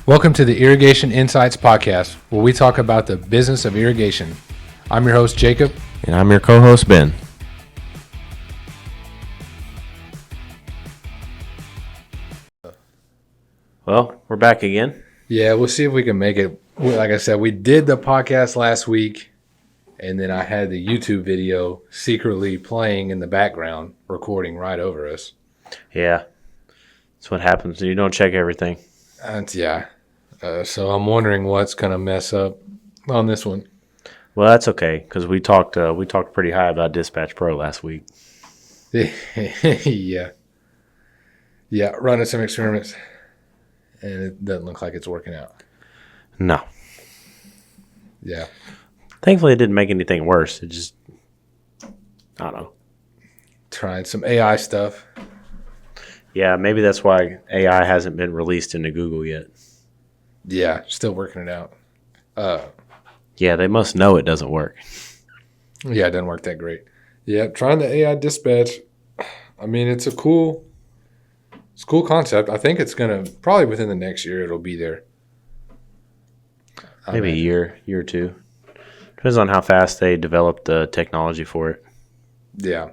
Welcome to the Irrigation Insights Podcast, where we talk about the business of irrigation. I'm your host, Jacob. And I'm your co-host, Ben. Well, we're back again. Yeah, we'll see if we can make it. Like I said, we did the podcast last week, and then I had the YouTube video secretly playing in the background, recording right over us. Yeah, that's what happens when you don't check everything. So I'm wondering what's going to mess up on this one. Well, that's okay because we talked pretty high about Dispatch Pro last week. Yeah, running some experiments, and it doesn't look like it's working out. No. Yeah. Thankfully, it didn't make anything worse. It just, I don't know. Trying some AI stuff. Yeah, maybe that's why AI hasn't been released into Google yet. Yeah, still working it out. Yeah, they must know it doesn't work. Yeah, it doesn't work that great. Yeah, trying the AI dispatch. I mean, it's a cool concept. I think it's gonna probably within the next year it'll be there. Maybe a year or two. Depends on how fast they develop the technology for it. Yeah.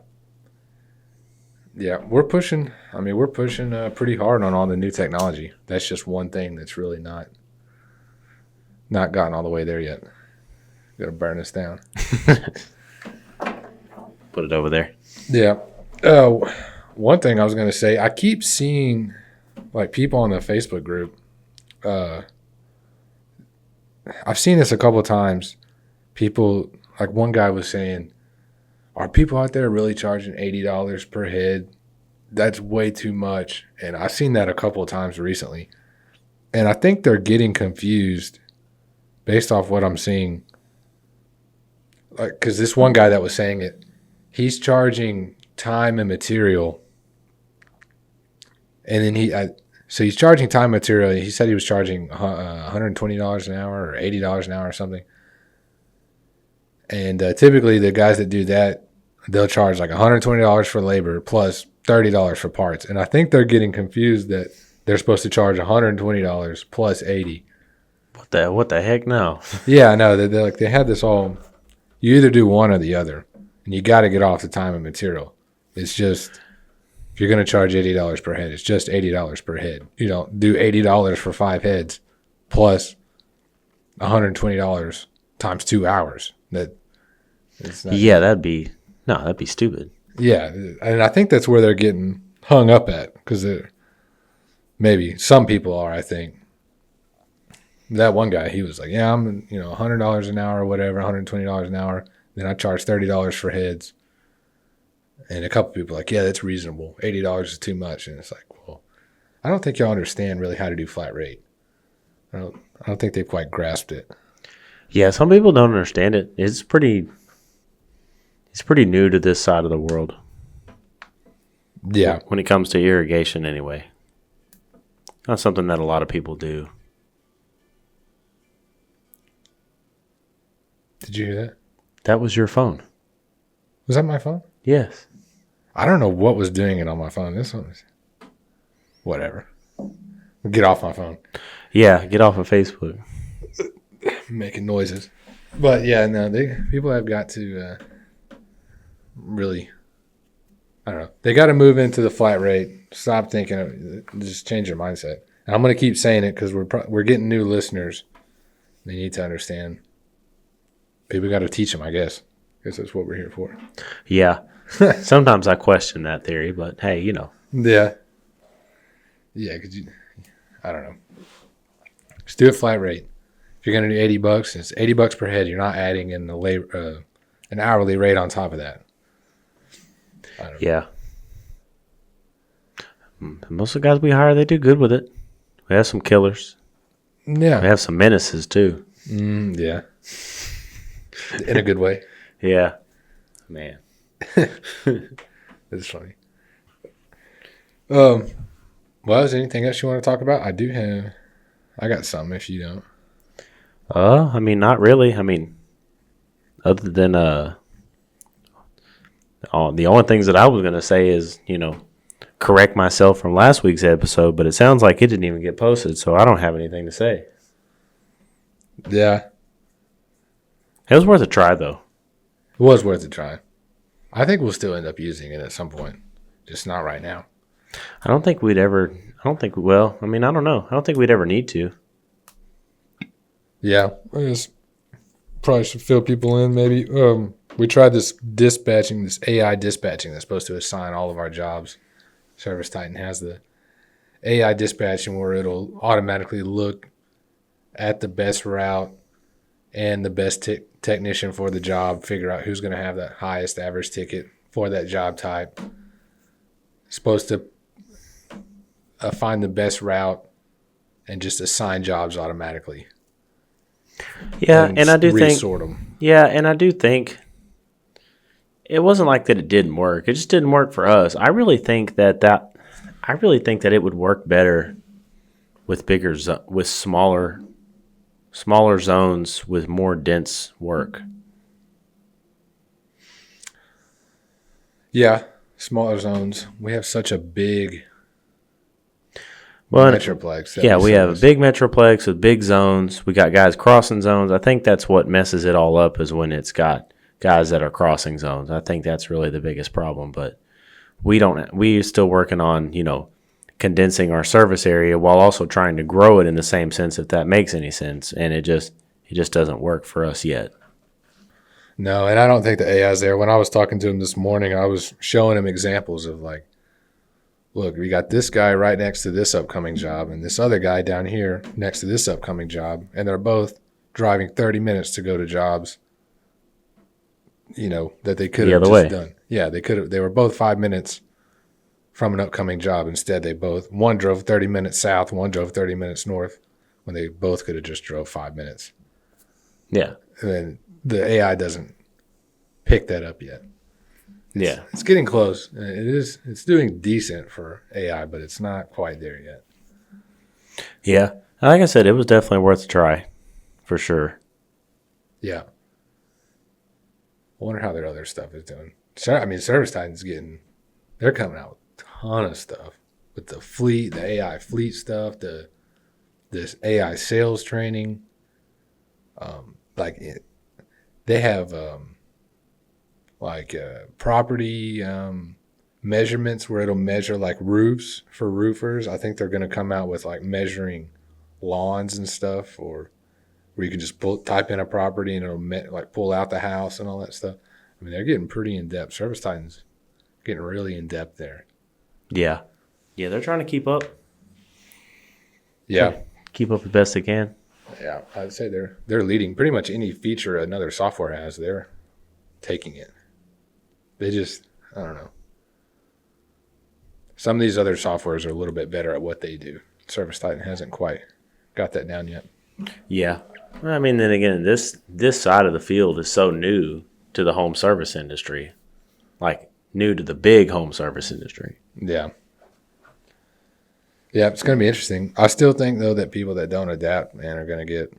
Yeah, we're pushing. I mean, we're pushing pretty hard on all the new technology. That's just one thing that's really not gotten all the way there yet. Got to burn us down. Put it over there. Yeah. One thing I was going to say, I keep seeing like people on the Facebook group. I've seen this a couple of times. People, like one guy was saying, are people out there really charging $80 per head? That's way too much. And I've seen that a couple of times recently. And I think they're getting confused based off what I'm seeing. Like, because this one guy that was saying it, he's charging time and material. And then so he's charging time and material. He said he was charging $120 an hour or $80 an hour or something. And typically the guys that do that, they'll charge like $120 for labor plus $30 for parts. And I think they're getting confused that they're supposed to charge $120 plus $80. What the heck now? Yeah, I know. They had this all. You either do one or the other, and you got to get off the time and material. It's just if you're going to charge $80 per head, it's just $80 per head. You don't do $80 for 5 heads plus $120 times 2 hours. That'd be stupid. Yeah, and I think that's where they're getting hung up at because maybe some people are. I think that one guy, he was like, "Yeah, I'm $100 an hour or whatever, $120 an hour. Then I charge $30 for heads." And a couple people are like, "Yeah, that's reasonable. $80 is too much." And it's like, well, I don't think y'all understand really how to do flat rate. I don't think they've quite grasped it. Yeah, some people don't understand it. It's pretty new to this side of the world. Yeah. When it comes to irrigation anyway. Not something that a lot of people do. Did you hear that? That was your phone. Was that my phone? Yes. I don't know what was doing it on my phone. This one was whatever. Get off my phone. Yeah, get off of Facebook. Making noises. But yeah, no, people have got to really, I don't know. They got to move into the flat rate. Stop thinking, just change your mindset. And I'm going to keep saying it because we're getting new listeners. They need to understand. People got to teach them, I guess. I guess that's what we're here for. Yeah. Sometimes I question that theory, but hey, Yeah. Yeah, because I don't know. Just do a flat rate. If you're going to do $80, it's $80 per head. You're not adding in the labor, an hourly rate on top of that. I don't know. Yeah. Most of the guys we hire, they do good with it. We have some killers. Yeah. We have some menaces too. Yeah. In a good way. Yeah. Man. That's funny. Well, is there anything else you want to talk about? I got something if you don't. I mean, not really. I mean, other than the only things that I was going to say is, correct myself from last week's episode, but it sounds like it didn't even get posted, so I don't have anything to say. Yeah. It was worth a try, though. It was worth a try. I think we'll still end up using it at some point, just not right now. I don't think we'd ever. I don't think. Well, I mean, I don't know. I don't think we'd ever need to. Yeah, I guess probably should fill people in. Maybe we tried this AI dispatching that's supposed to assign all of our jobs. Service Titan has the AI dispatching where it'll automatically look at the best route and the best technician for the job, figure out who's going to have the highest average ticket for that job type. Supposed to find the best route and just assign jobs automatically. Yeah, and I do think resort them. Yeah, and I do think it wasn't like that it didn't work. It just didn't work for us. I really think that it would work better with smaller zones with more dense work. Yeah, smaller zones. We have such a big metroplex. Yeah, we have a big metroplex with big zones. We got guys crossing zones. I think that's what messes it all up is when it's got guys that are crossing zones. I think that's really the biggest problem. But we're still working on, condensing our service area while also trying to grow it in the same sense, if that makes any sense. And it just doesn't work for us yet. No, and I don't think the AI is there. When I was talking to him this morning, I was showing him examples of like, look, we got this guy right next to this upcoming job and this other guy down here next to this upcoming job. And they're both driving 30 minutes to go to jobs, that they could have just done. Yeah, they could have. They were both 5 minutes from an upcoming job. Instead, one drove 30 minutes south, one drove 30 minutes north, when they both could have just drove 5 minutes. Yeah. And then the AI doesn't pick that up yet. It's getting close. It's doing decent for AI, but it's not quite there yet. Yeah. Like I said, it was definitely worth a try, for sure. Yeah. I wonder how their other stuff is doing. Service Titan's they're coming out with a ton of stuff. With the fleet, the AI fleet stuff, this AI sales training. They have property measurements where it'll measure like roofs for roofers. I think they're going to come out with like measuring lawns and stuff, or where you can just type in a property and it'll pull out the house and all that stuff. I mean, they're getting pretty in depth. Service Titan's getting really in depth there. Yeah. Yeah, they're trying to keep up. Yeah. Keep up the best they can. Yeah, I'd say they're leading. Pretty much any feature another software has, they're taking it. They just, I don't know. Some of these other softwares are a little bit better at what they do. Service Titan hasn't quite got that down yet. Yeah. I mean, then again, this side of the field is so new to the home service industry. Like, new to the big home service industry. Yeah. Yeah, it's going to be interesting. I still think, though, that people that don't adapt, man, are going to get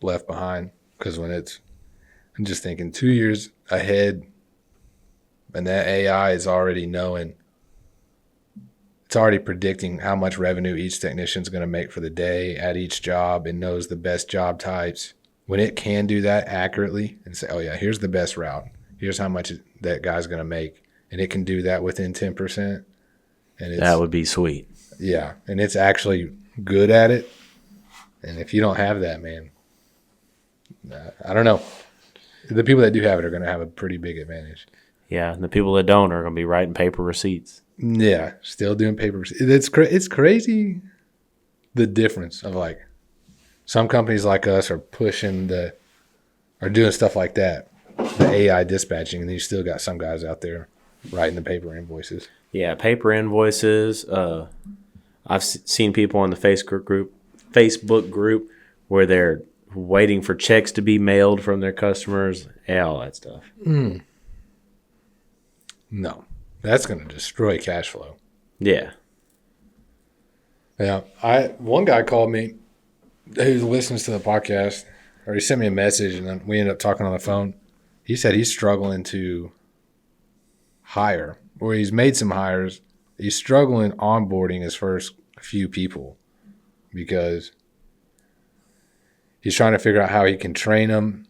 left behind. Because I'm just thinking 2 years ahead, and that AI is already knowing, it's already predicting how much revenue each technician is going to make for the day at each job and knows the best job types. When it can do that accurately and say, oh, yeah, here's the best route. Here's how much that guy's going to make. And it can do that within 10%. And that would be sweet. Yeah, and it's actually good at it. And if you don't have that, man, I don't know. The people that do have it are going to have a pretty big advantage. Yeah, and the people that don't are going to be writing paper receipts. Yeah, still doing paper receipts. It's crazy the difference of like some companies like us are doing stuff like that, the AI dispatching, and then you still got some guys out there writing the paper invoices. Yeah, paper invoices. I've seen people on the Facebook group where they're waiting for checks to be mailed from their customers and all that stuff. No, that's going to destroy cash flow. Yeah. Yeah. One guy called me who listens to the podcast, or he sent me a message, and then we ended up talking on the phone. He said he's struggling to hire, or he's made some hires, he's struggling onboarding his first few people because he's trying to figure out how he can train them.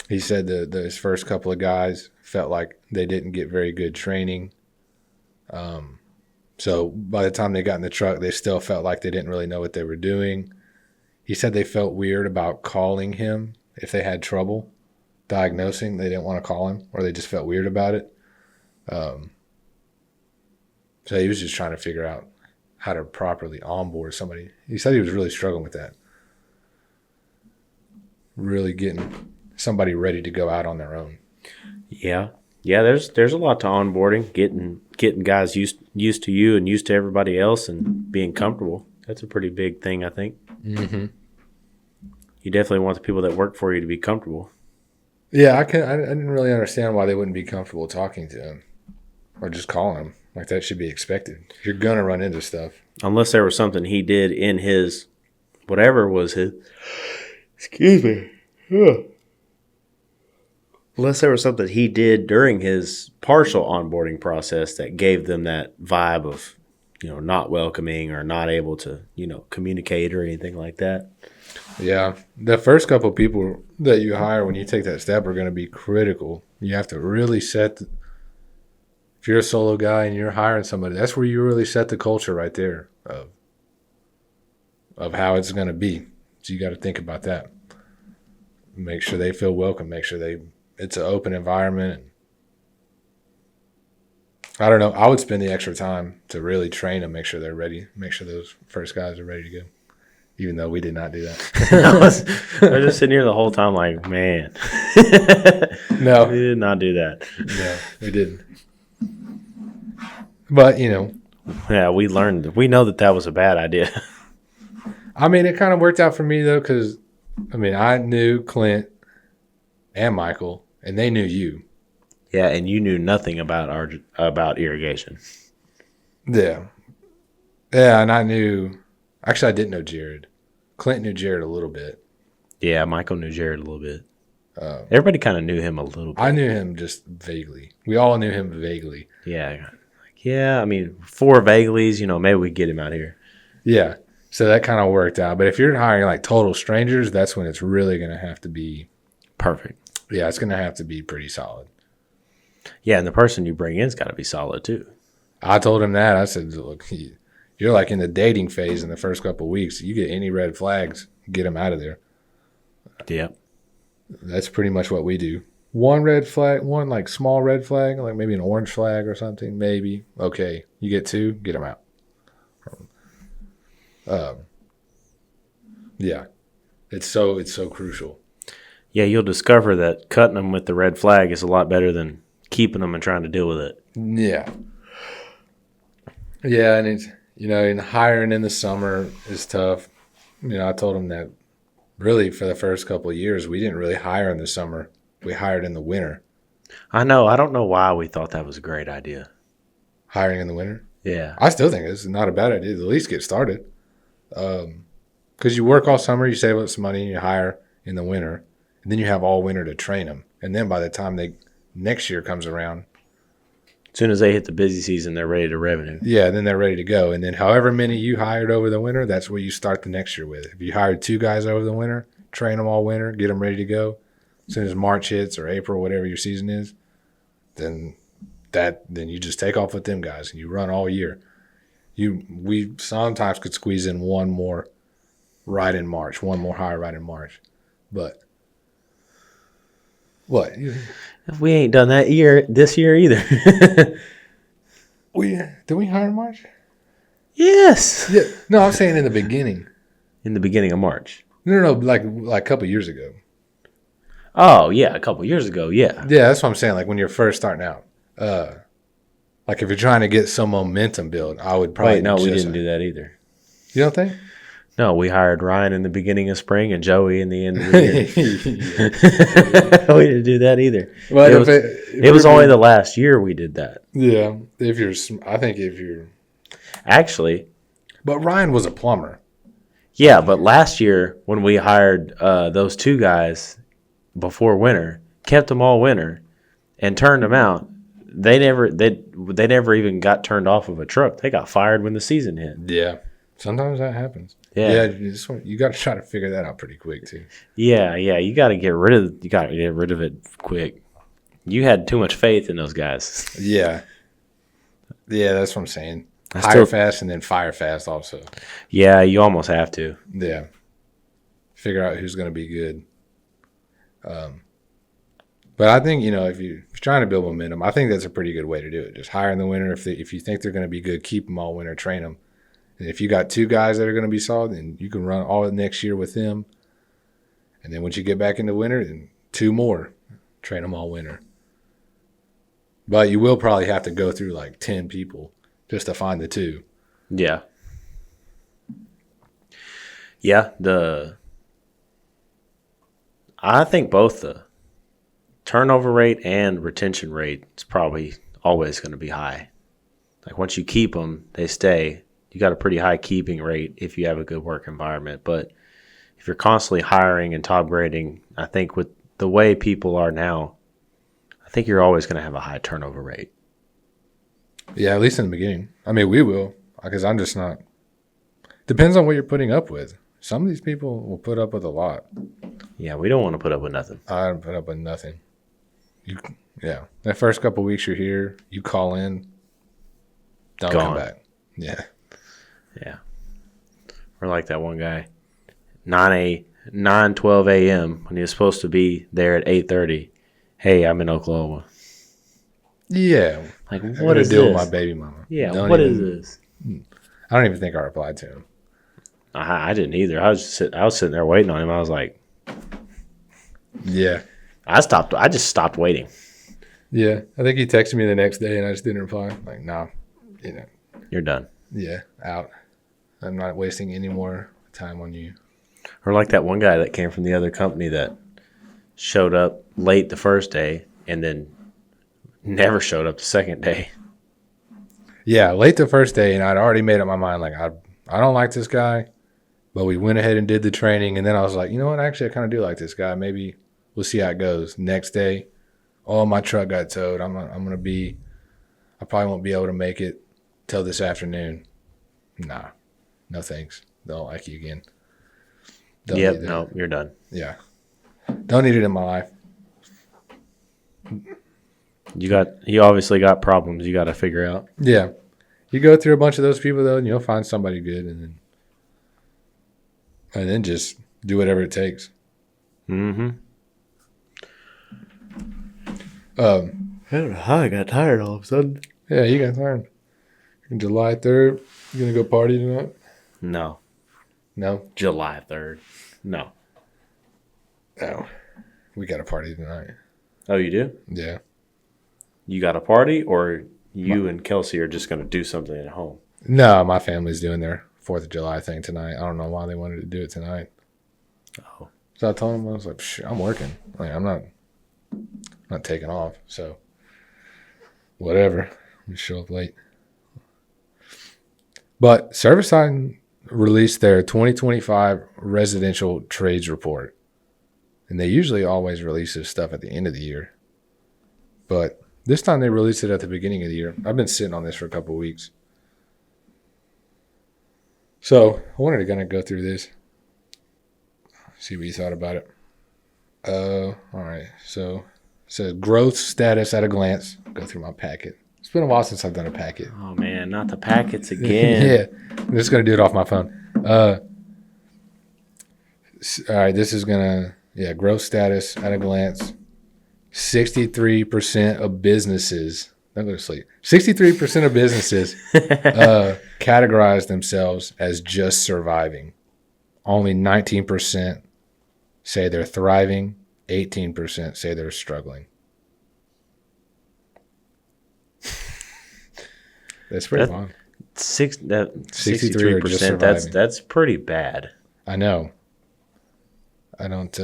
He said that his first couple of guys felt like they didn't get very good training. So by the time they got in the truck, they still felt like they didn't really know what they were doing. He said they felt weird about calling him if they had trouble diagnosing. They didn't want to call him, or they just felt weird about it. So he was just trying to figure out how to properly onboard somebody. He said he was really struggling with that. Really getting somebody ready to go out on their own. Yeah. There's a lot to onboarding, getting guys used to you and used to everybody else, and being comfortable. That's a pretty big thing, I think. Mm-hmm. You definitely want the people that work for you to be comfortable. Yeah, I didn't really understand why they wouldn't be comfortable talking to him or just calling him. Like, that should be expected. You're gonna run into stuff. Unless there was something he did in his, whatever was his. Excuse me. Unless there was something he did during his partial onboarding process that gave them that vibe of, not welcoming or not able to, communicate or anything like that. Yeah. The first couple of people that you hire when you take that step are going to be critical. You have to really if you're a solo guy and you're hiring somebody, that's where you really set the culture right there of how it's going to be. So you got to think about that. Make sure they feel welcome. Make sure it's an open environment. I don't know. I would spend the extra time to really train them, make sure they're ready, make sure those first guys are ready to go. Even though we did not do that. I was just sitting here the whole time like, man. No. We did not do that. No, we didn't. But, Yeah, we learned. We know that was a bad idea. I mean, it kind of worked out for me, though, because, I knew Clint and Michael, and they knew you. Yeah, and you knew nothing about irrigation. Yeah. Yeah, and I didn't know Jared. Clint knew Jared a little bit. Yeah, Michael knew Jared a little bit. Everybody kind of knew him a little bit. I knew him just vaguely. We all knew him vaguely. Yeah. For vaguelies, maybe we get him out here. Yeah. So that kind of worked out. But if you're hiring like total strangers, that's when it's really going to have to be perfect. Yeah, it's going to have to be pretty solid. Yeah, and the person you bring in's got to be solid too. I told him that. I said, look, you're like in the dating phase in the first couple of weeks. You get any red flags, get them out of there. Yep. That's pretty much what we do. One red flag, one like small red flag, like maybe an orange flag or something, maybe. Okay, you get two, get them out. Yeah, it's so crucial. Yeah, you'll discover that cutting them with the red flag is a lot better than keeping them and trying to deal with it. Yeah. Yeah, and it's, and hiring in the summer is tough. I told him that really for the first couple of years, we didn't really hire in the summer. We hired in the winter. I know. I don't know why we thought that was a great idea. Hiring in the winter? Yeah. I still think it's not a bad idea to at least get started. Because you work all summer, you save up some money, and you hire in the winter. And then you have all winter to train them. And then by the time next year comes around, as soon as they hit the busy season, they're ready to revenue. Yeah, then they're ready to go. And then however many you hired over the winter, that's what you start the next year with. If you hired 2 guys over the winter, train them all winter, get them ready to go. As soon as March hits or April, whatever your season is, then you just take off with them guys and you run all year. We sometimes could squeeze in one more right in March, one more hire right in March. But what? We ain't done that this year either. Did we hire in March? Yes. Yeah. No, I'm saying in the beginning. In the beginning of March. No, like a couple years ago. Oh, yeah, a couple years ago, yeah. Yeah, that's what I'm saying, like when you're first starting out. Like if you're trying to get some momentum build, I would probably... Wait, no, we didn't do that either. You don't think? No, we hired Ryan in the beginning of spring and Joey in the end of the year. We didn't do that either. But it was only the last year we did that. Yeah, if you're... Actually... But Ryan was a plumber. Yeah, but last year when we hired those 2 guys before winter, kept them all winter, and turned them out, they never even got turned off of a truck. They got fired when the season hit. Yeah. Sometimes that happens. Yeah. You got to try to figure that out pretty quick too. Yeah, you got to get rid of it quick. You had too much faith in those guys. Yeah. Yeah, that's what I'm saying. I Hire still- fast and then fire fast also. Yeah, you almost have to. Yeah. Figure out who's going to be good. But I think, if you're trying to build momentum, I think that's a pretty good way to do it. Just hire in the winter. If you think they're going to be good, keep them all winter, train them. And if you got 2 guys that are going to be solid, then you can run all of next year with them. And then once you get back into winter, then 2 more, train them all winter. But you will probably have to go through like 10 people just to find the 2. Yeah. Yeah, I think both the turnover rate and retention rate is probably always going to be high. Like once you keep them, they stay. You got a pretty high keeping rate if you have a good work environment. But if you're constantly hiring and top grading, I think with the way people are now, I think you're always going to have a high turnover rate. Yeah, at least in the beginning. I mean, we will, because I'm just not. Depends on what you're putting up with. Some of these people will put up with a lot. Yeah, we don't want to put up with nothing. I don't put up with nothing. That first couple weeks you're here, you call in, don't come back. Yeah. Yeah. We're like that one guy, 9:12 a.m. when he was supposed to be there at 8:30. Hey, I'm in Oklahoma. Yeah. Like, I what gotta is deal this? with my baby mama. Yeah, what is this? I don't even think I replied to him. I didn't either. I was sitting there waiting on him. I was like, Yeah. I just stopped waiting. Yeah. I think he texted me the next day and I just didn't reply. Like, no, You're done. yeah, out. I'm not wasting any more time on you. Or like that one guy that came from the other company that showed up late the first day and then never showed up the second day. Yeah, late the first day, and I'd already made up my mind. Like, I don't like this guy, but we went ahead and did the training. And then I was like, you know what? Actually, I kind of do like this guy. Maybe we'll see how it goes. Next day, my truck got towed. I probably won't be able to make it till this afternoon. Nah, no thanks. Don't like you again. Don't Yep, need that. no, you're done. Yeah. Don't need it in my life. You obviously got problems you got to figure out. Yeah. You go through a bunch of those people, though, and you'll find somebody good, and then just do whatever it takes. Mm-hmm. I don't know how I got tired all of a sudden. Yeah, you got tired. July 3rd, you going to go party tonight? No. No? July 3rd. No. No. We got a party tonight. Oh, you do? Yeah. You got a party, or you and Kelsey are just going to do something at home? No, my family's doing their 4th of July thing tonight. I don't know why they wanted to do it tonight. Oh. So I told them, I was like, I'm working. Like, I'm not taking off. So, whatever. I'm show up late. But Servicine released their 2025 residential trades report. And they usually always release this stuff at the end of the year. But this time they released it at the beginning of the year. I've been sitting on this for a couple of weeks. So I wanted to kind of go through this. See what you thought about it. All right. So it says growth status at a glance. Go through my packet. It's been a while since I've done a packet. Oh, man, not the packets again. Yeah. I'm just going to do it off my phone. All right. This is going to, growth status at a glance. 63% of businesses, don't go to sleep. 63% of businesses categorize themselves as just surviving. Only 19% say they're thriving. 18% say they're struggling. That's pretty long. 63%. That's pretty bad. I know. I don't.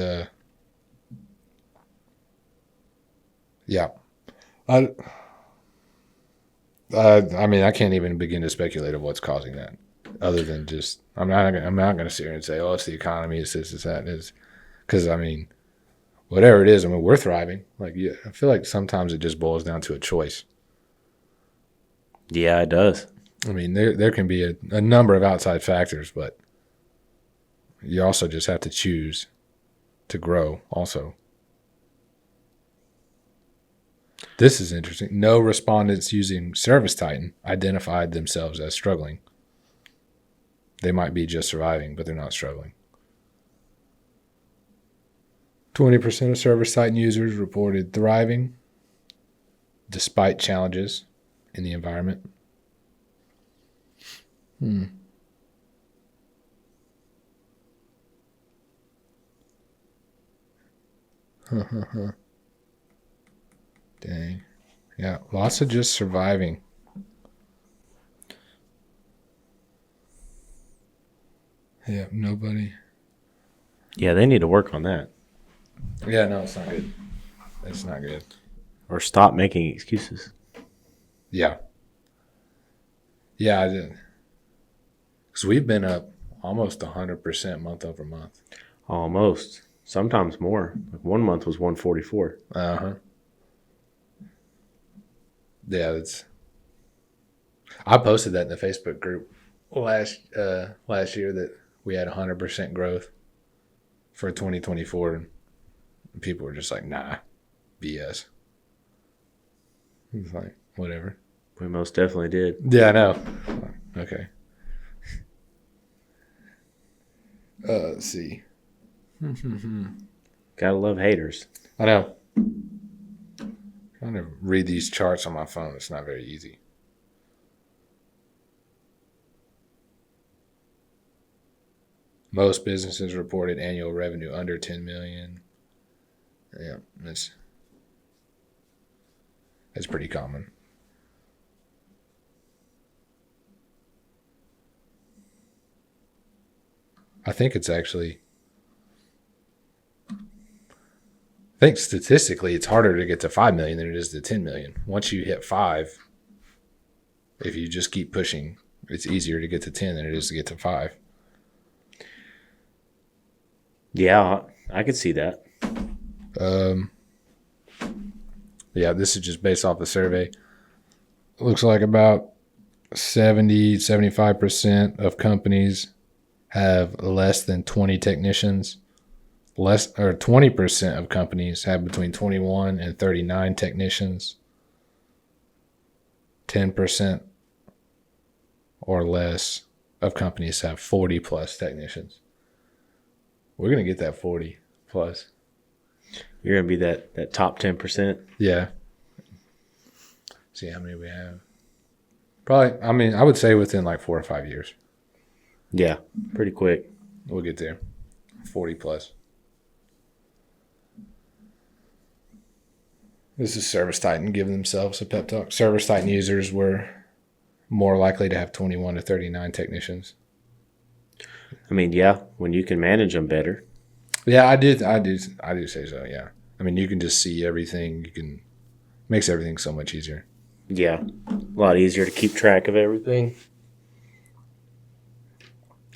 Yeah. I mean, I can't even begin to speculate of what's causing that, other than just I'm not going to sit here and say, oh, it's the economy, it's this, it's that, it's because I mean, whatever it is, I mean, we're thriving. Like, yeah, I feel like sometimes it just boils down to a choice. Yeah, it does. I mean, there can be a number of outside factors, but you also just have to choose to grow also. This is interesting. No respondents using Service Titan identified themselves as struggling. They might be just surviving, but they're not struggling. 20% of Service Titan users reported thriving despite challenges in the environment. Dang. Yeah, lots of just surviving. Yeah, nobody. Yeah, they need to work on that. Yeah, no, it's not good. It's not good. Or stop making excuses. Yeah. Yeah, I did. Because we've been up almost 100% month over month. Almost. Sometimes more. Like 1 month was 144. Uh-huh. Yeah, that's. I posted that in the Facebook group last year that we had 100% growth for 2024, and people were just like, "Nah, BS." It's like whatever. We most definitely did. Yeah, I know. Okay. Let's see. Gotta love haters. I know. Trying to read these charts on my phone. It's not very easy. Most businesses reported annual revenue under 10 million. Yeah, that's pretty common. I think it's actually. I think statistically it's harder to get to 5 million than it is to 10 million. Once you hit 5, if you just keep pushing, it's easier to get to 10 than it is to get to 5. Yeah, I could see that. Yeah, this is just based off the survey. It looks like about 75% of companies have less than 20 technicians. 20% of companies have between 21 and 39 technicians. 10% or less of companies have 40 plus technicians. We're going to get that 40 plus. You're going to be that top 10%. Yeah. See how many we have. Probably, I mean, I would say within like 4 or 5 years. Yeah, pretty quick. We'll get there. 40 plus. This is Service Titan giving themselves a pep talk. Service Titan users were more likely to have 21 to 39 technicians. I mean, yeah, when you can manage them better. Yeah, I do say so. Yeah, I mean, you can just see everything. Makes everything so much easier. Yeah, a lot easier to keep track of everything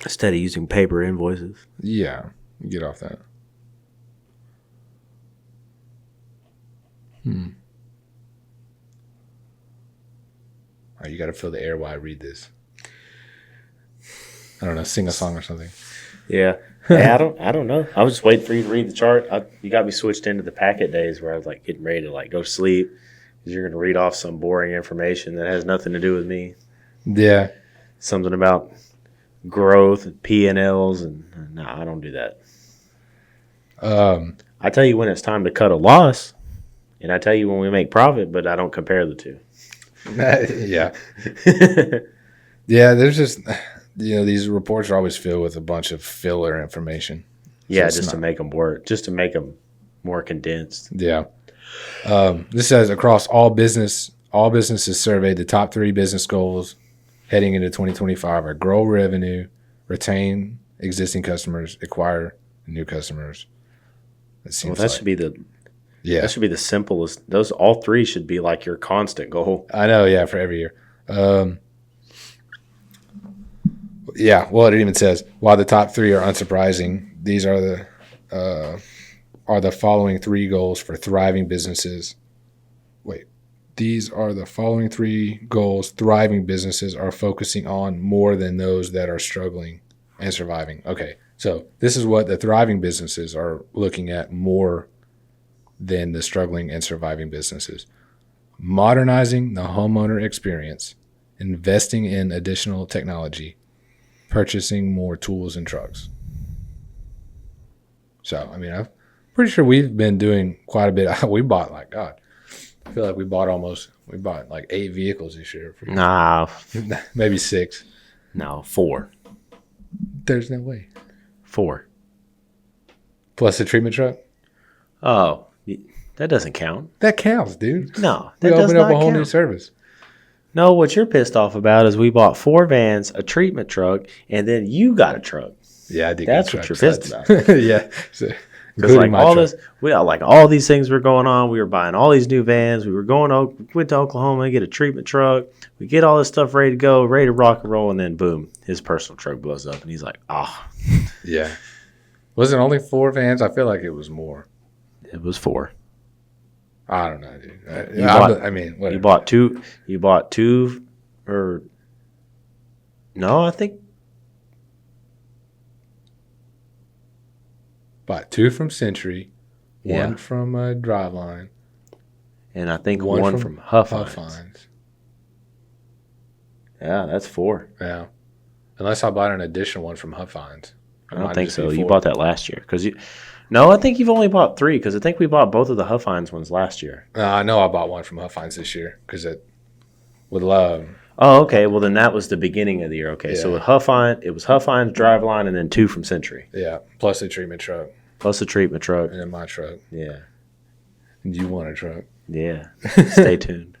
instead of using paper invoices. Yeah, get off that. Oh, you got to fill the air while I read this. I don't know, sing a song or something. Yeah. Hey, I don't know. I was just waiting for you to read the chart. You got me switched into the packet days where I was like getting ready to like go to sleep because you're going to read off some boring information that has nothing to do with me. Yeah. Something about growth and P&Ls and no, I don't do that. I tell you when it's time to cut a loss, and I tell you when we make profit, but I don't compare the two. Yeah. Yeah, there's just, these reports are always filled with a bunch of filler information. Yeah, so just to make them work, just to make them more condensed. Yeah. This says across all businesses surveyed, the top 3 business goals heading into 2025 are grow revenue, retain existing customers, acquire new customers. Should be the simplest. Those all 3 should be like your constant goal. I know, yeah, for every year. Yeah, well, it even says while the top 3 are unsurprising, these are the following 3 goals for thriving businesses. these are the following 3 goals thriving businesses are focusing on more than those that are struggling and surviving. Okay, so this is what the thriving businesses are looking at more than the struggling and surviving businesses. Modernizing the homeowner experience, investing in additional technology, purchasing more tools and trucks. So, I mean, I'm pretty sure we've been doing quite a bit. We bought like, God, I feel like we bought like 8 vehicles this year. Nah, Maybe 6. no, 4. There's no way. 4. Plus the treatment truck? Oh, that doesn't count. That counts, dude. No, We that does opened up not a whole new count. service. No, what you're pissed off about is we bought 4 vans, a treatment truck, and then you got a truck. Yeah, I did. That's get what you're trucks. pissed about. Yeah. So, Because including like my all truck. this, we got like all these things were going on. We were buying all these new vans. We were went to Oklahoma to get a treatment truck. We get all this stuff ready to go, ready to rock and roll, and then boom, his personal truck blows up, and he's like, Yeah. Was it only 4 vans? I feel like it was more. it was 4. I don't know, dude. bought- I mean, whatever. You bought 2. You bought 2, or no? I think Bought 2 from Century, Yeah. 1 from Driveline, and I think one one from from Huff Huffines. Yeah, that's 4. Yeah. Unless I bought an additional one from Huffines. I don't think so. You bought that last year No, I think you've only bought 3 because I think we bought both of the Huffines ones last year. I know I bought one from Huffines this year because it with love. Oh, okay. Well, then that was the beginning of the year. Okay, so Yeah. with it was Huffines, Driveline, and then 2 from Century, Yeah. Plus the treatment truck plus the treatment truck. and then my truck. Yeah, And you want a truck. yeah. Stay tuned.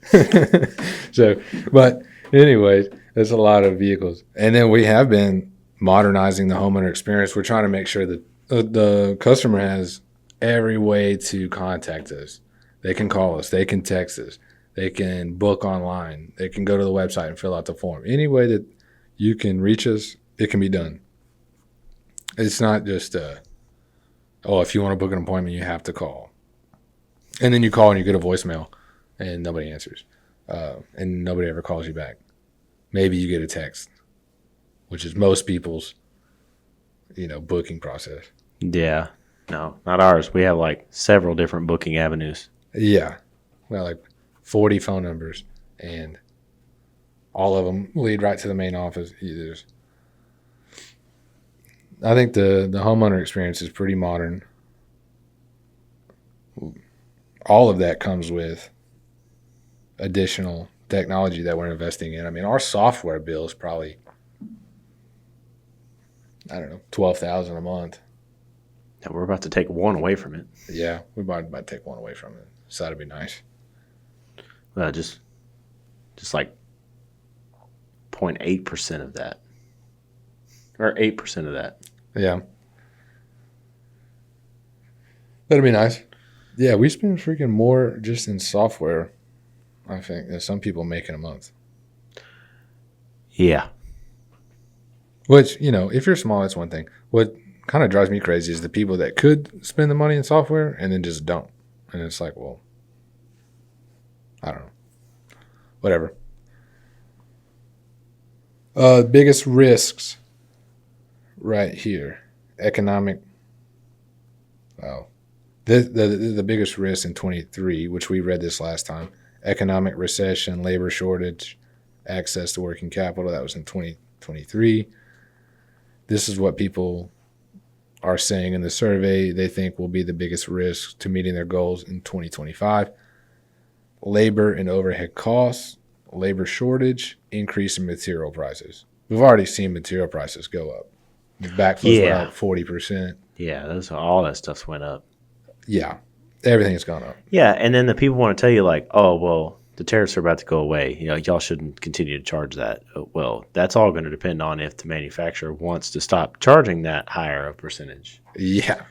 So, but anyways, there's a lot of vehicles. And then we have been modernizing the homeowner experience. We're trying to make sure that the customer has every way to contact us. They can call us. They can text us. They can book online. They can go to the website and fill out the form. Any way that you can reach us, it can be done. It's not just, if you want to book an appointment, you have to call. And then you call and you get a voicemail and nobody answers. And nobody ever calls you back. Maybe you get a text, which is most people's, booking process. Yeah, no, not ours. We have like several different booking avenues. Yeah. Well, like 40 phone numbers, and all of them lead right to the main office. I think the homeowner experience is pretty modern. All of that comes with additional technology that we're investing in. I mean, our software bill is probably, I don't know, $12,000 a month. And we're about to take 1 away from it. Yeah, we might take 1 away from it. So that'd be nice. Just like 0.8% of that, or 8% of that. Yeah. That'd be nice. Yeah, we spend freaking more just in software, I think, than some people make in a month. Yeah. Which, if you're small, that's one thing. What kind of drives me crazy is the people that could spend the money in software and then just don't. And it's like, well, I don't know. Whatever. Biggest risks right here. Economic. Wow. The biggest risk in 23, which we read this last time. Economic recession, labor shortage, access to working capital. That was in 2023. This is what people are saying in the survey they think will be the biggest risk to meeting their goals in 2025. Labor and overhead costs, labor shortage, increase in material prices. We've already seen material prices go up. Backflips were up 40%. Yeah, all that stuff's went up. Yeah, everything's gone up. Yeah, and then the people want to tell you like, oh, well, the tariffs are about to go away. Y'all shouldn't continue to charge that. Well, that's all going to depend on if the manufacturer wants to stop charging that higher a percentage. Yeah.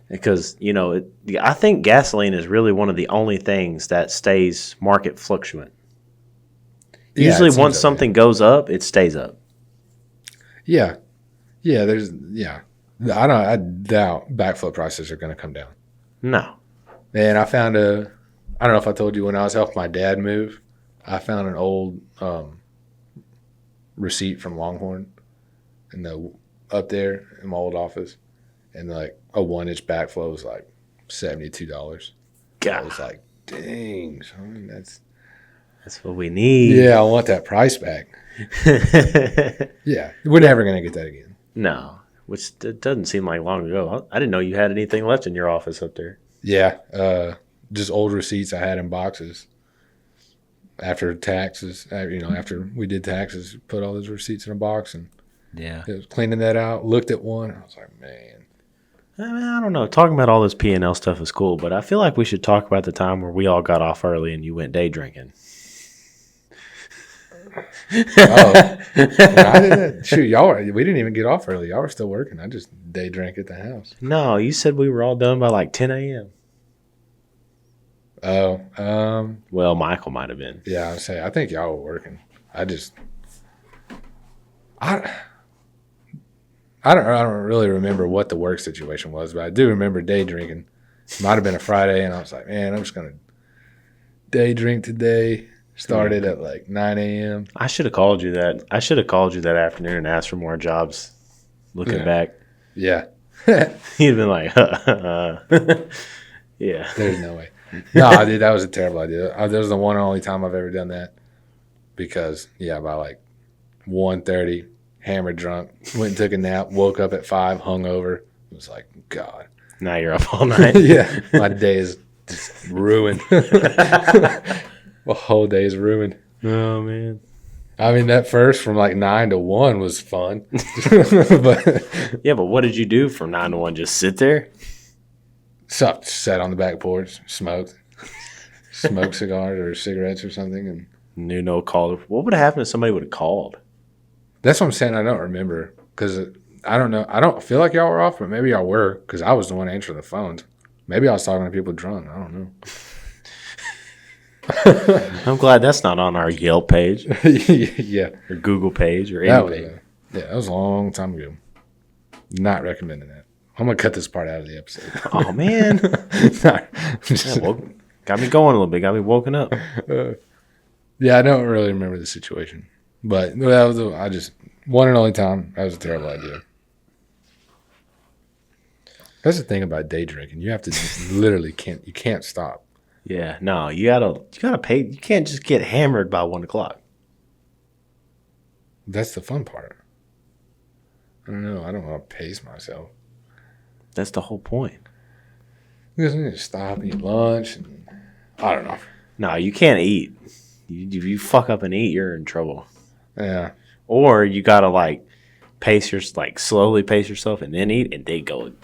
Because, I think gasoline is really one of the only things that stays market fluctuant. Usually once something goes up, it stays up. Yeah. Yeah, I doubt backflip prices are going to come down. No. And I found I don't know if I told you when I was helping my dad move, I found an old receipt from Longhorn up there in my old office, and like a 1-inch backflow was like $72. I was like, dang, son, that's what we need. yeah, I want that price back. Yeah, we're never gonna get that again. No, which it doesn't seem like long ago. I didn't know you had anything left in your office up there. Yeah, just old receipts I had in boxes. After taxes, after we did taxes, put all those receipts in a box and Yeah. it was cleaning that out. Looked at one, I was like, man. I don't know. Talking about all this P&L stuff is cool, but I feel like we should talk about the time where we all got off early and you went day drinking. Oh, I didn't. Shoot, we didn't even get off early. Y'all were still working. I just day drank at the house. No, you said we were all done by like 10 a.m. Oh, Well, Michael might have been. yeah, I think y'all were working. I don't really remember what the work situation was, but I do remember day drinking. Might have been a Friday, and I was like, man, I'm just gonna day drink today. Started at like 9 a.m. I should have called you that. I should have called you that afternoon and asked for more jobs. Looking back, Yeah. you'd been like, yeah. There's no way. No, dude, that was a terrible idea. That was the one and only time I've ever done that. Because, yeah, by like 1:30, hammered drunk, went and took a nap, woke up at 5, hungover. It was like, God. Now you're up all night. Yeah, my day is just ruined. The whole day is ruined. Oh, man. I mean, that first from like 9 to 1 was fun. But Yeah, but what did you do from 9 to 1? Just sit there? sat on the back porch, smoked cigars or cigarettes or something, and Knew no call. What would have happened if somebody would have called? that's what I'm saying. I don't remember because I don't know. I don't feel like y'all were off, but maybe y'all were because I was the one answering the phones. Maybe I was talking to people drunk. I don't know. I'm glad that's not on our Yelp page Yeah, or Google page or that any was page. that was a long time ago. Not recommending that. I'm gonna cut this part out of the episode. Oh, man. Got me going a little bit. Got me woken up. Yeah, I don't really remember the situation, but that was I just one and only time. That was a terrible idea. That's the thing about day drinking. You have to literally can't stop. Yeah, no, you gotta pay. You can't just get hammered by 1 o'clock. That's the fun part. I don't know. I don't want to pace myself. That's the whole point. Because we need to stop and eat lunch, and I don't know. No, you can't eat. If you fuck up and eat, you're in trouble. Yeah, Or you gotta slowly pace yourself and then eat, and they can.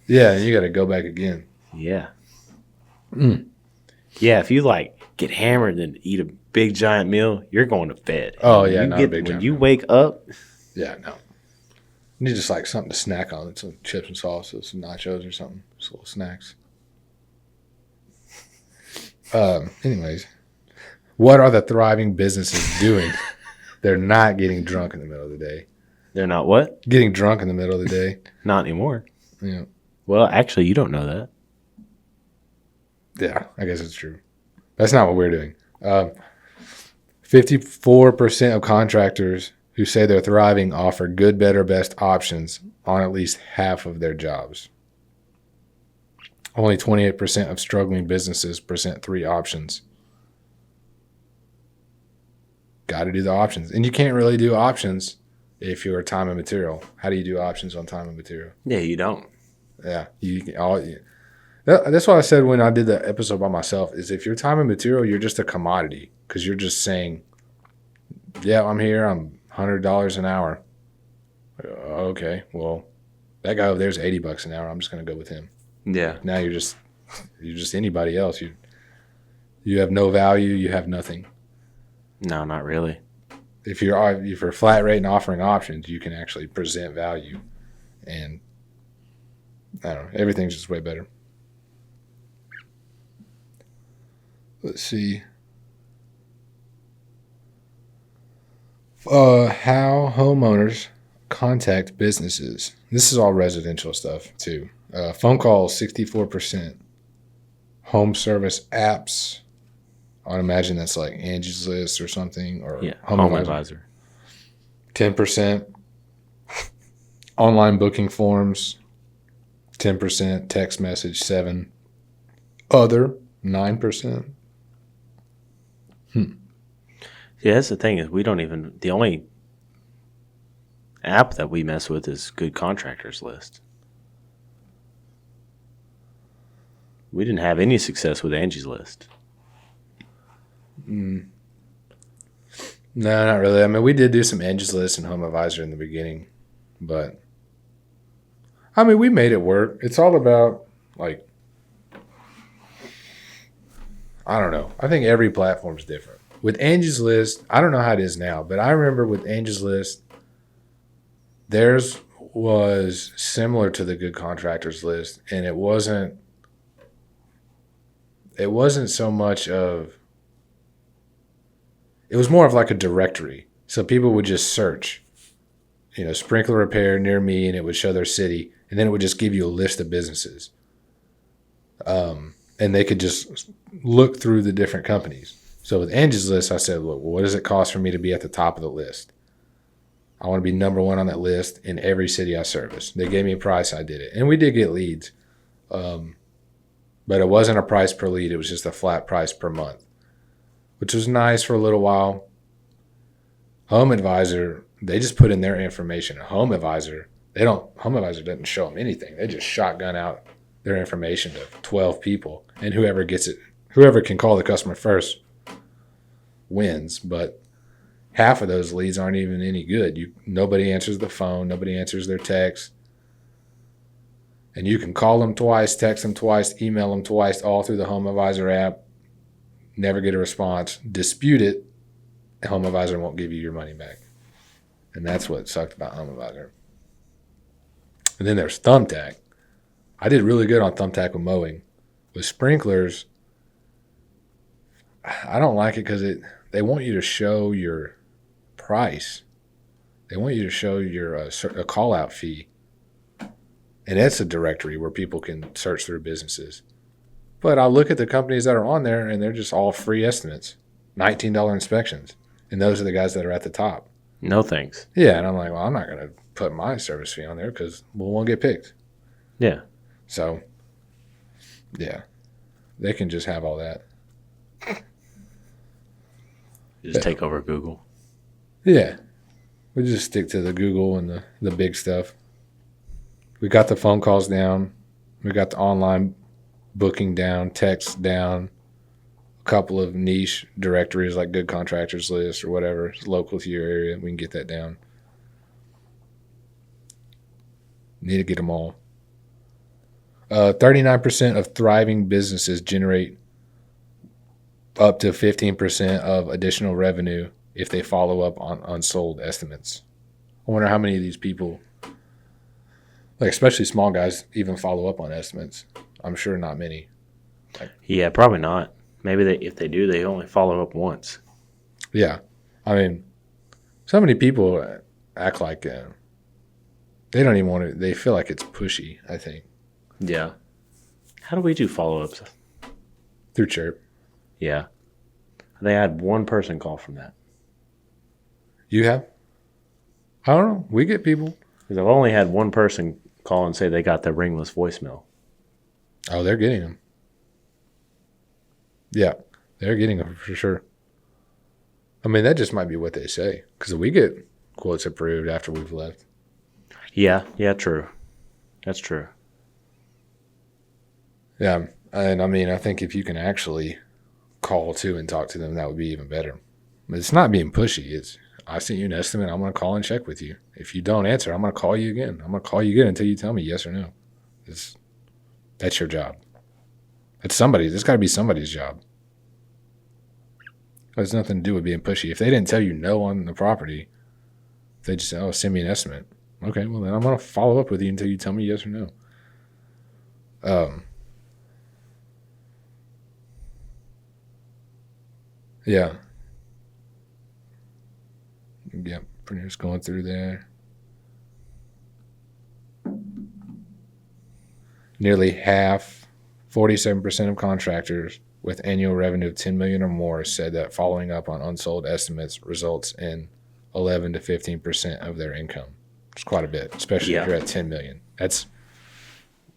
yeah. And you got to go back again. Yeah. Yeah, if you get hammered and eat a big giant meal, you're going to bed. Oh yeah, you not a big when giant you meal. wake up. Yeah, no. You need just like something to snack on. Some chips and salsa, some nachos or something. Just little snacks. Anyways, what are the thriving businesses doing? They're not getting drunk in the middle of the day. They're not what? Getting drunk in the middle of the day. Not anymore. Yeah. Well, actually, you don't know that. Yeah, I guess it's true. That's not what we're doing. 54% of contractors who say they're thriving offer good, better, best options on at least half of their jobs. Only 28% of struggling businesses present 3 options. Got to do the options. And you can't really do options if you're time and material. How do you do options on time and material? Yeah, you don't. Yeah. That's what I said when I did the episode by myself is if you're time and material, you're just a commodity because you're just saying, yeah, I'm here. I'm $100 an hour. Okay, well, that guy over there's $80 an hour. I'm just going to go with him. Yeah. Now you're just anybody else. You have no value. You have nothing. No, not really. If you're flat rate and offering options, you can actually present value, and I don't know. Everything's just way better. Let's see. How homeowners contact businesses. This is all residential stuff too. Phone calls 64%. home service apps. I'd imagine that's like Angie's List or something, or Yeah, Home Home Advisor. Advisor. 10%. Online booking forms, 10%. Text message, 7%. Other, 9%. Yeah, that's the thing is we don't even the only app that we mess with is Good Contractors List. We didn't have any success with Angie's List. No, not really. I mean, we did do some Angie's List and Home Advisor in the beginning, but I mean, we made it work. It's all about, like, I don't know. I think every platform is different. With Angie's List, I don't know how it is now, but I remember with Angie's List, theirs was similar to the Good Contractors List, and it wasn't so much of, it was more of like a directory. So people would just search, sprinkler repair near me, and it would show their city, and then it would just give you a list of businesses. And they could just look through the different companies. So with Angie's List, I said, look, what does it cost for me to be at the top of the list? I want to be number one on that list in every city I service. They gave me a price, I did it. And we did get leads. But it wasn't a price per lead. It was just a flat price per month, which was nice for a little while. Home Advisor, they just put in their information. Home Advisor doesn't show them anything. They just shotgun out their information to 12 people, and whoever can call the customer first wins. But half of those leads aren't even any good. Nobody answers the phone, nobody answers their text. And you can call them twice, text them twice, email them twice, all through the Home Advisor app. Never get a response. Dispute it, Home Advisor won't give you your money back. And that's what sucked about Home Advisor. And then there's Thumbtack. I did really good on Thumbtack with mowing. With sprinklers, I don't like it because they want you to show your price. They want you to show a call-out fee. And that's a directory where people can search through businesses. But I look at the companies that are on there, and they're just all free estimates, $19 inspections. And those are the guys that are at the top. No thanks. Yeah, and I'm like, well, I'm not going to put my service fee on there because we won't get picked. Yeah. So, yeah, they can just have all that. Just take over Google. Yeah, we just stick to the Google and the big stuff. We got the phone calls down. We got the online booking down, text down, a couple of niche directories like Good Contractors List or whatever is local to your area. We can get that down. Need to get them all. 39% of thriving businesses generate up to 15% of additional revenue if they follow up on unsold estimates. I wonder how many of these people, like especially small guys, even follow up on estimates. I'm sure not many. Yeah, probably not. Maybe if they do, they only follow up once. Yeah. I mean, so many people act like they don't even want to, they feel like it's pushy, I think. Yeah. How do we do follow-ups? Through Chirp. Yeah. They had one person call from that. You have? I don't know. We get people. Because I've only had one person call and say they got the ringless voicemail. Oh, they're getting them. Yeah, they're getting them for sure. I mean, that just might be what they say. Because we get quotes approved after we've left. Yeah, true. That's true. Yeah, and I mean, I think if you can actually call too and talk to them, that would be even better. But it's not being pushy. It's, I sent you an estimate. I'm going to call and check with you. If you don't answer, I'm going to call you again. I'm going to call you again until you tell me yes or no. That's your job. It's got to be somebody's job. It has nothing to do with being pushy. If they didn't tell you no on the property, they just say, send me an estimate. Okay, well, then I'm going to follow up with you until you tell me yes or no. Yeah. Yep, pretty much going through there. Nearly half 47% of contractors with annual revenue of 10 million or more said that following up on unsold estimates results in 11 to 15% of their income. It's quite a bit, especially if you're at 10 million. That's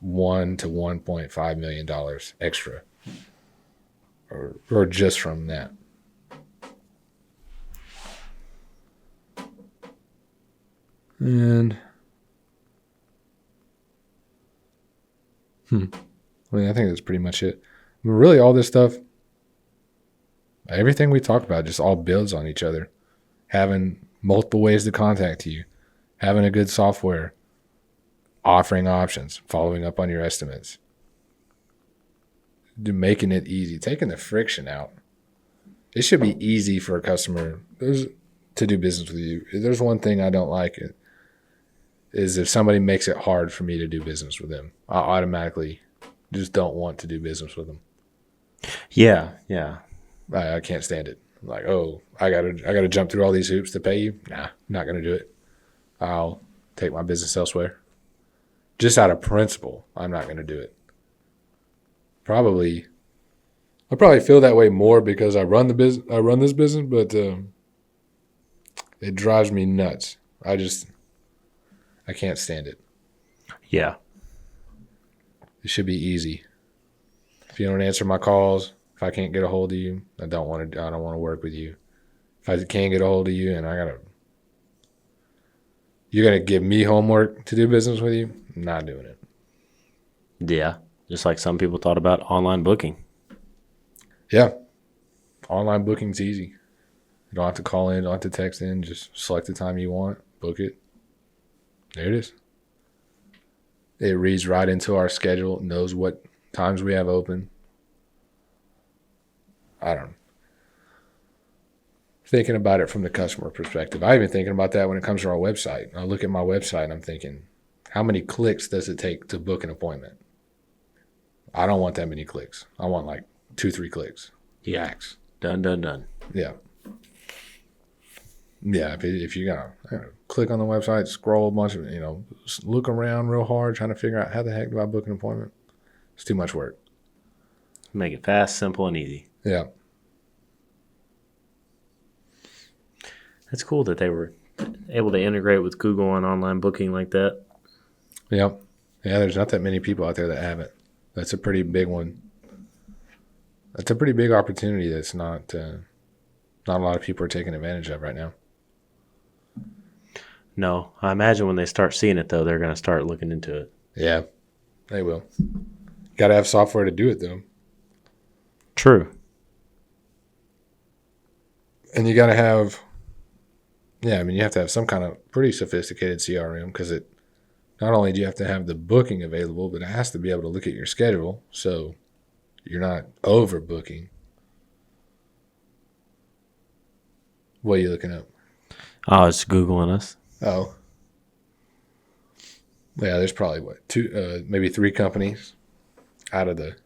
$1 to $1.5 million extra, or just from that. And I mean, I think that's pretty much it. I mean, really, all this stuff, everything we talked about, just all builds on each other. Having multiple ways to contact you, having a good software, offering options, following up on your estimates, making it easy, taking the friction out. It should be easy for a customer to do business with you. There's one thing I don't like is if somebody makes it hard for me to do business with them. I automatically just don't want to do business with them. Yeah. I can't stand it. Like, oh, I gotta jump through all these hoops to pay you. Nah, not gonna do it. I'll take my business elsewhere. Just out of principle, I'm not gonna do it. I probably feel that way more because I run this business, but it drives me nuts. I can't stand it. Yeah. It should be easy. If you don't answer my calls, if I can't get a hold of you, I don't want to work with you. If I can't get a hold of you and you're going to give me homework to do business with you, I'm not doing it. Yeah. Just like some people thought about online booking. Yeah. Online booking's easy. You don't have to call in, don't have to text in, just select the time you want, book it. There it is. It reads right into our schedule, knows what times we have open. I don't know. Thinking about it from the customer perspective. I even thinking about that when it comes to our website. I look at my website and I'm thinking, how many clicks does it take to book an appointment? I don't want that many clicks. I want like 2-3 clicks. Yeah. Max. Done. Yeah. Yeah, if you're going to click on the website, scroll a bunch of, look around real hard, trying to figure out how the heck do I book an appointment? It's too much work. Make it fast, simple, and easy. Yeah. That's cool that they were able to integrate with Google on online booking like that. Yep. Yeah, there's not that many people out there that have it. That's a pretty big one. That's a pretty big opportunity that's not a lot of people are taking advantage of right now. No, I imagine when they start seeing it, though, they're going to start looking into it. Yeah, they will. Got to have software to do it, though. True. And you got to have, you have to have some kind of pretty sophisticated CRM because not only do you have to have the booking available, but it has to be able to look at your schedule so you're not overbooking. What are you looking up? Oh, it's Googling us. Oh. Yeah, there's probably, maybe 3 companies out of the...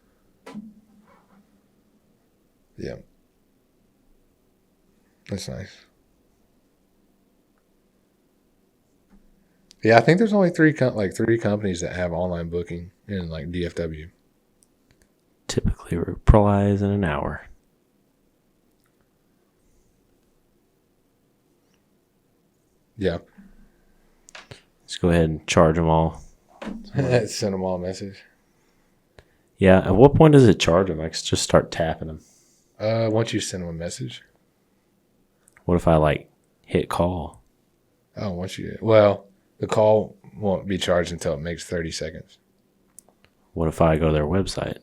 Yeah. That's nice. Yeah, I think there's only 3 companies that have online booking in, like, DFW. Typically replies in an hour. Yeah. Let's go ahead and charge them all. Send them all a message. Yeah. At what point does it charge them? I can just start tapping them. Once you send them a message. What if I hit call? Oh, the call won't be charged until it makes 30 seconds. What if I go to their website?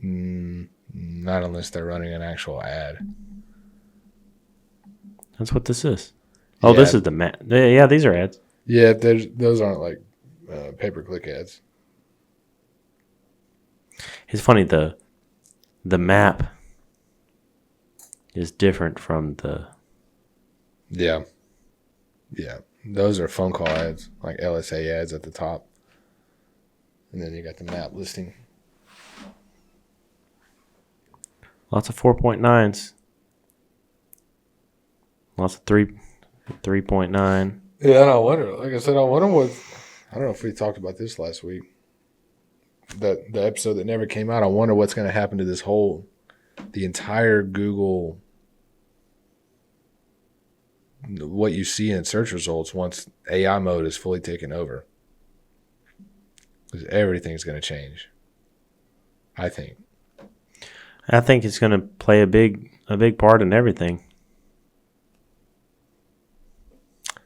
Not unless they're running an actual ad. That's what this is. Oh, Yeah. This is the map. Yeah, these are ads. Yeah, those aren't like pay-per-click ads. It's funny, the map is different from the... Yeah. Yeah. Those are phone call ads, like LSA ads at the top. And then you got the map listing. Lots of 4.9s. Lots of 3.9. Yeah, I wonder. Like I said, I don't know if we talked about this last week. the episode that never came out. I wonder what's going to happen to the entire Google, what you see in search results once AI mode is fully taken over. Because everything's going to change, I think. I think it's going to play a big part in everything.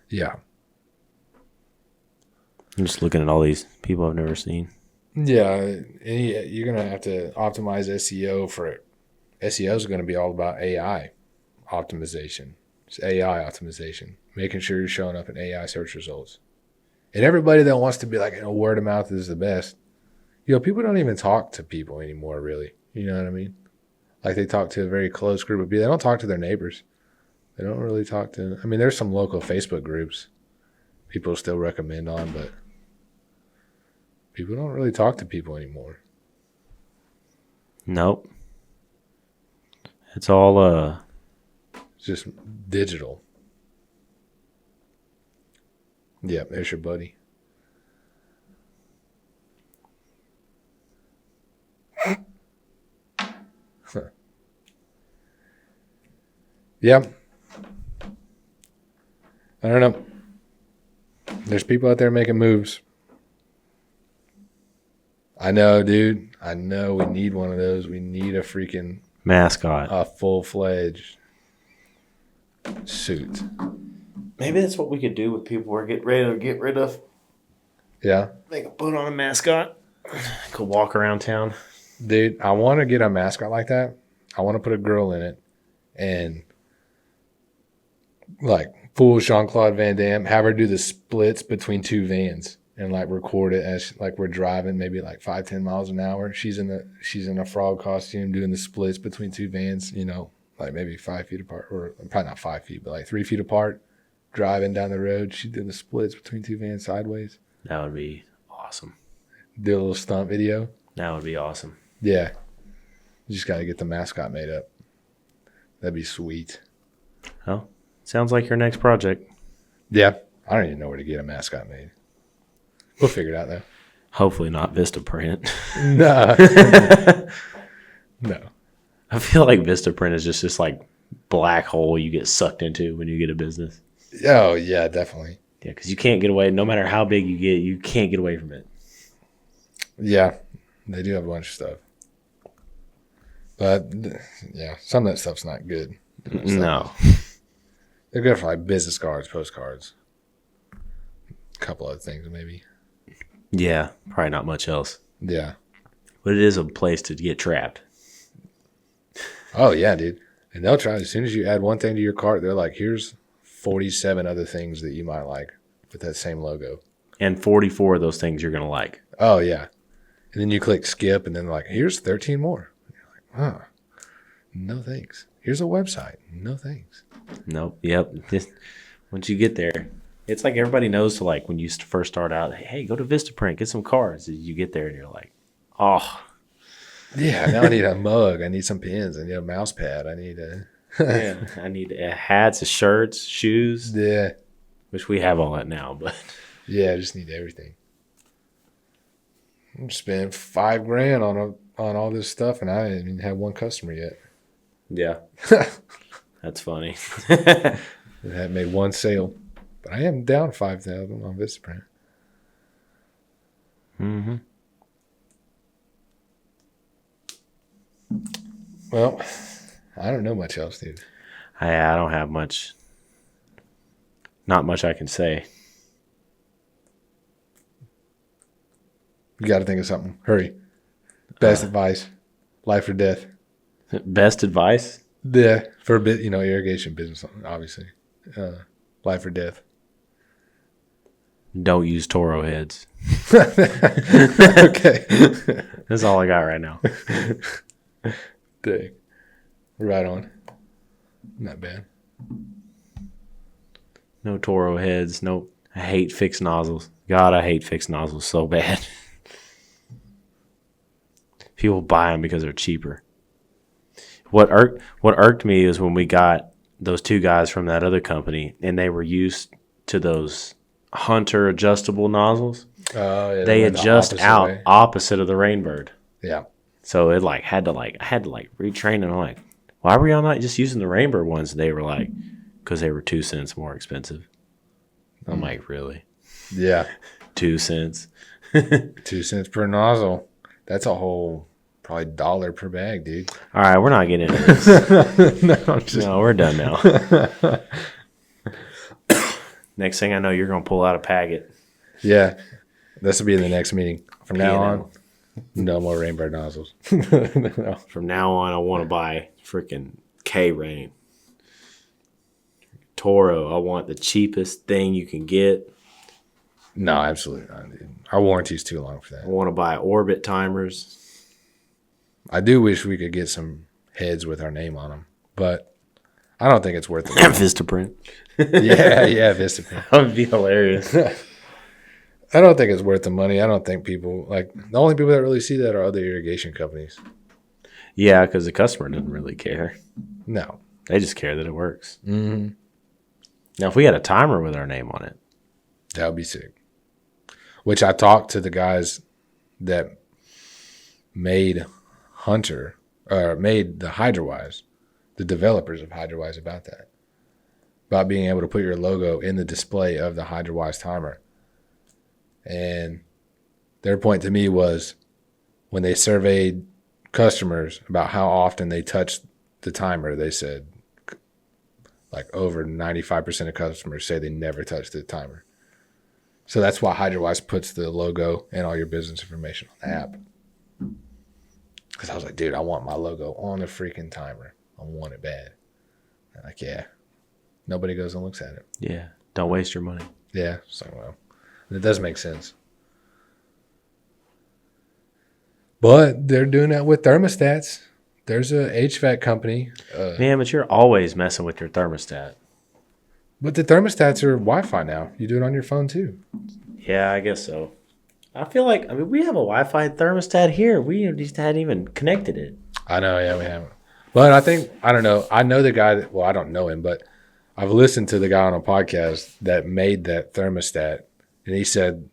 Yeah. I'm just looking at all these people I've never seen. Yeah, and you're going to have to optimize SEO for it. SEO is going to be all about AI optimization. It's AI optimization, making sure you're showing up in AI search results. And everybody that wants to be like, word of mouth is the best. People don't even talk to people anymore, really. You know what I mean? Like they talk to a very close group of people. They don't talk to their neighbors. They don't really talk to, there's some local Facebook groups people still recommend on, but people don't really talk to people anymore. Nope. It's all It's just digital. Yeah, there's your buddy. Yeah. I don't know. There's people out there making moves. I know, dude. I know we need one of those. We need a freaking mascot. A full-fledged suit. Maybe that's what we could do with people we're getting ready to get rid of. Yeah. They could put on a mascot. Could walk around town. Dude, I want to get a mascot like that. I want to put a girl in it and like full Jean-Claude Van Damme, have her do the splits between two vans and like record it as like we're driving maybe like 5-10 miles an hour. She's in a frog costume doing the splits between two vans, like maybe 5 feet apart, or probably not 5 feet, but like 3 feet apart, driving down the road. She's doing the splits between two vans sideways. That would be awesome. Do a little stunt video. That would be awesome. Yeah. You just got to get the mascot made up. That'd be sweet. Well, sounds like your next project. Yeah. I don't even know where to get a mascot made. We'll figure it out, though. Hopefully not Vistaprint. No. No. I feel like Vistaprint is just this like black hole you get sucked into when you get a business. Oh, yeah, definitely. Yeah, because you can't get away. No matter how big you get, you can't get away from it. Yeah. They do have a bunch of stuff. But, yeah, some of that stuff's not good. No. They're good for like business cards, postcards. A couple other things, maybe. Yeah, probably not much else. Yeah. But it is a place to get trapped. Oh, yeah, dude. And they'll try, as soon as you add one thing to your cart, they're like, here's 47 other things that you might like with that same logo. And 44 of those things you're going to like. Oh, yeah. And then you click skip, and then like, here's 13 more. And you're like, no thanks. Here's a website. No thanks. Nope. Yep. Once you get there, it's like everybody knows to like when you first start out, hey, go to Vistaprint, get some cards. You get there and you're like, oh. Yeah, now I need a mug. I need some pens. I need a mouse pad. I need I need hats, shirts, shoes. Yeah. Which we have all that now, but. Yeah, I just need everything. I'm spending $5,000 on all this stuff, and I didn't even have one customer yet. Yeah. That's funny. I haven't made one sale. But I am down 5,000 on Vistaprint. Mm-hmm. Well, I don't know much else, dude. I don't have much. Not much I can say. You got to think of something. Hurry. Best advice. Life or death. Best advice? Yeah, for a bit, irrigation business, obviously. Life or death. Don't use Toro heads. Okay. That's all I got right now. Dang. Right on. Not bad. No Toro heads. Nope. I hate fixed nozzles. God, I hate fixed nozzles so bad. People buy them because they're cheaper. What irked me is when we got those two guys from that other company and they were used to those Hunter adjustable nozzles. Oh, yeah, They went the adjust opposite out way. opposite of the rainbird. Yeah. So it like I had to retrain them. I'm like, why were y'all not just using the rainbow ones? And they were like, because they were 2 cents more expensive. I'm like, really? Yeah. 2 cents? 2 cents per nozzle. That's a whole probably $1 per bag, dude. All right, we're not getting into this. No, No, we're done now. Next thing I know, you're gonna pull out a packet. yeah. This will be in the next meeting. From now P&L. on, no more rainbow nozzles. No. From now on, I want to buy freaking K-Rain. Toro, I want the cheapest thing you can get. No, absolutely not, dude. Our warranty's too long for I that. want to buy Orbit timers. I do wish we could get some heads with our name on them, but I don't think it's worth it. Vistaprint. yeah, Vistaprint. That would be hilarious. I don't think it's worth the money. I don't think people like the only people that really see that are other irrigation companies. Yeah, because the customer doesn't really care. No. They just care that it works. Mm-hmm. Now, if we had a timer with our name on it, That would be sick. Which I talked to the guys that made Hunter or made the HydroWise, the developers of HydroWise about that. About being able to put your logo in the display of the HydroWise timer. And their point to me was when they surveyed customers about how often they touched the timer, they said like over 95% of customers say they never touched the timer. So that's why HydroWise puts the logo and all your business information on the app. Because I was like, dude, I want my logo on the freaking timer. I want it bad. And like, yeah. Nobody goes and looks at it. yeah, don't waste your money. Yeah. So, well, it does make sense. But they're doing that with thermostats. There's a HVAC company. Man, but you're always messing with your thermostat. But the thermostats are Wi-Fi now. You do it on your phone too. Yeah, I guess so. I feel like, I mean, we have a Wi-Fi thermostat here. We just hadn't even connected it. I know, yeah, we haven't. But I think, I don't know. I know the guy that, well, I don't know him, but I've listened to the guy on a podcast that made that thermostat. And he said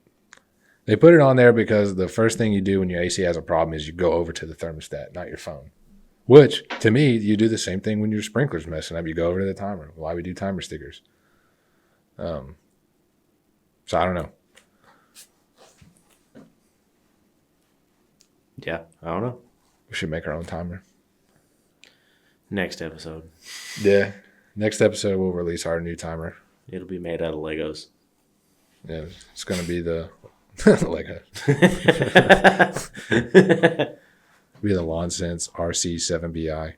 they put it on there because the first thing you do when your AC has a problem is you go over to the thermostat, not your phone. Which, to me, you do the same thing when your sprinkler's messing up. You go over to the timer. Why we do timer stickers? So I don't know. Yeah, I don't know. We should make our own timer. Next episode. Yeah. Next episode, we'll release our new timer. It'll be made out of Legos. Yeah, it's going to be the Lego. Be the Lawn Sense RC7BI.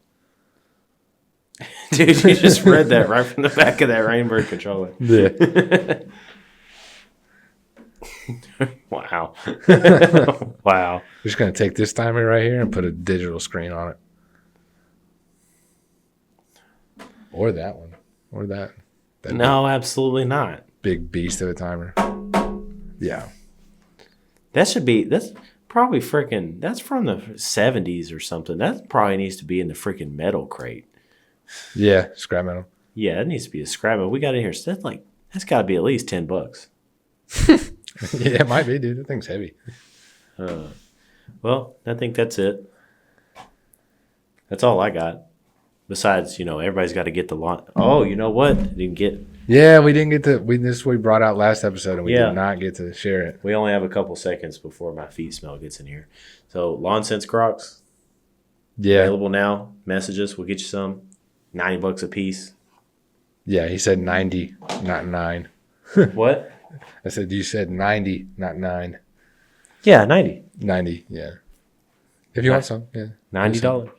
Dude, you just read that right from the back of that Rainbird controller. Yeah. Wow. Wow. We're just going to take this timer right here and put a digital screen on it. Or that one. Or that No, absolutely not. big beast of a timer. Yeah. That's probably freaking, that's from the 70s or something. That probably needs to be in the freaking metal crate. Yeah, scrap metal. Yeah, it needs to be a scrap metal. We got in here. So that's got to be at least $10. Yeah, it might be, dude. That thing's heavy. Well, I think that's it. That's all I got. Besides, everybody's got to get the lawn. Oh, you know what? Didn't get. Yeah, we didn't get to. This we brought out last episode, and we Yeah. did not get to share it. We only have a couple seconds before my feet smell gets in here. So, Lawn Sense Crocs Yeah, available now. Message us. We'll get you some. $90 a piece. yeah. He said 90, not 9. What? I said you said 90, not 9. Yeah, 90. 90. Yeah. If you want some, yeah. $90.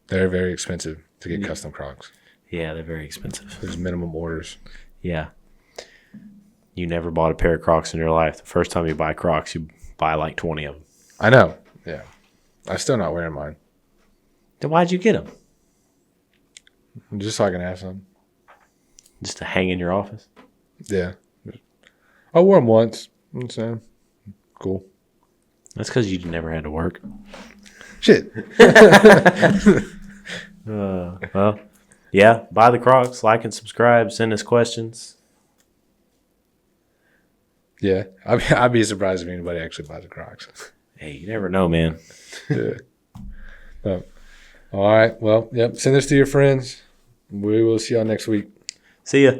They're very expensive to get custom Crocs. Yeah, they're very expensive. There's minimum orders. Yeah. You never bought a pair of Crocs in your life. The first time you buy Crocs, you buy like 20 of them. I know. Yeah. I'm still not wearing mine. Then why'd you get them? Just so I can have some. Just to hang in your office? Yeah. I wore them once. So, cool. That's because you never had to work. Shit. Well, yeah, buy the Crocs, like and subscribe, send us questions. Yeah, I'd be surprised if anybody actually buys a Crocs. Hey, you never know, man. Yeah. All right. Well, yep. Send this to your friends. We will see y'all next week. See ya.